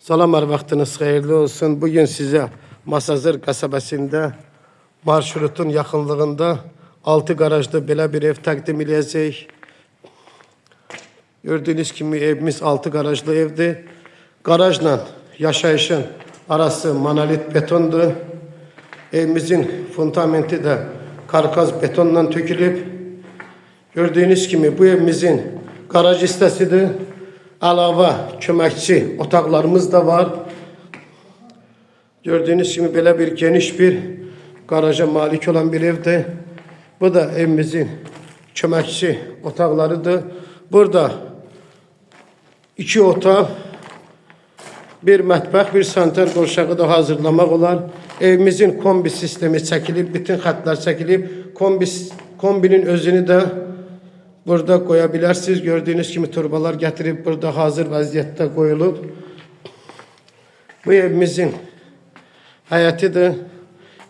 Salamlar, vaxtınız xeyirli olsun. Bugün size Masazır kasabasında marşrutun yaxınlığında 6 garajda belə bir ev təqdim edəcəyik. Gördüğünüz kimi evimiz 6 garajlı evdir. Garajla yaşayışın arası monolit betondur. Evimizin fundamenti de karkaz betonla tökülüb. Gördüğünüz kimi bu evimizin garaj hissəsidir. Əlavə köməkçi otaqlarımız da var. Gördüğünüz gibi belə bir geniş bir garaja malik olan bir evdir. Bu da evimizin köməkçi otaqlarıdır. Burada 2 otaq, bir mətbəx, bir sanitar qovşağı da hazırlamaq olar. Evimizin kombi sistemi çəkilib, bütün xətlər çəkilib. Kombinin özünü de burada koyabilirsiniz. Gördüğünüz gibi turbalar getirip burada hazır vaziyette koyulup. Bu evimizin hayətidir.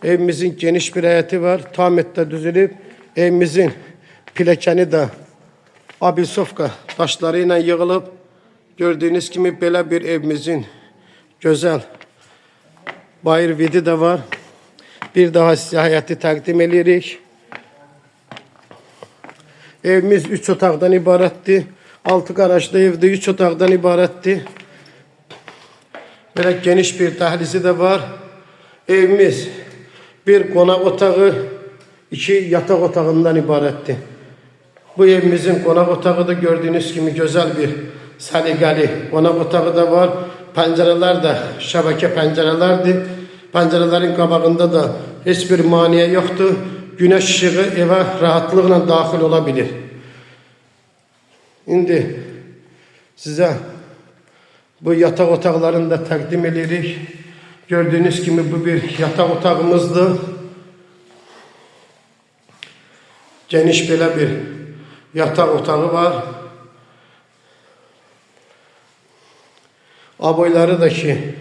Evimizin geniş bir hayəti var. Tamette düzülüp. Evimizin piləkəni de abisovka daşlarıyla yığılıb. Gördüğünüz gibi belə bir evimizin güzel bayır vidi de var. Bir daha size hayəti təqdim edirik. Evimiz 3 otaqdan ibarətdir. 6 garajlı evdə 3 otaqdan ibarətdir. Belə geniş bir dəhlizi de var. Evimiz bir qonaq otağı, 2 yataq otağından ibarətdir. Bu evimizin qonaq otağı da gördüğünüz gibi güzel bir səliqəli qonaq otağı da var. Pəncərələr də şəbəkə pəncərələrdir. Pəncərələrin qabağında da heç bir maniyə yoxdur. Güneş ışığı eve rahatlıkla daxil olabilir. İndi size bu yatak otaqlarını da təqdim edirik. Gördüğünüz gibi bu bir yatak otağımızdır. Geniş belə bir yatak otağı var. Aboyları da ki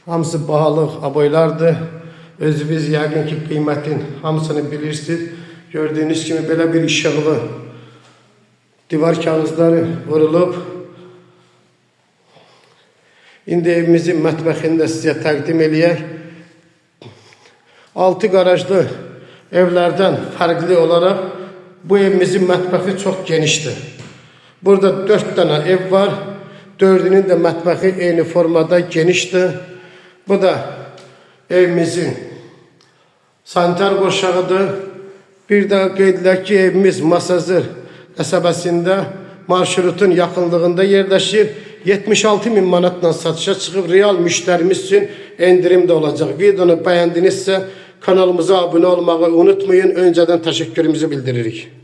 hamısı bahalıq aboylardır. Özünüz yəqin ki qiymətin hamısını bilirsiniz. Gördüğünüz gibi belə bir işıqlı divar kağızları vurulub. İndi evimizin mətbəxini də sizə təqdim eləyək. 6 garajlı evlərdən fərqli olarak bu evimizin mətbəxi çox genişdir. Burada 4 tane ev var. 4'ünün de mətbəxi eyni formada genişdir. Bu da evimizin sanitar qovşağıdır. Bir daha qeyd edək ki, evimiz Masazır qəsəbəsində marşrutun yaxınlığında yerləşir. 76.000 manatla satışa çıxıb, real müştərimiz üçün endirim de olacaq. Videonu bəyəndinizsə kanalımıza abunə olmağı unutmayın. Öncədən təşəkkürümüzü bildiririk.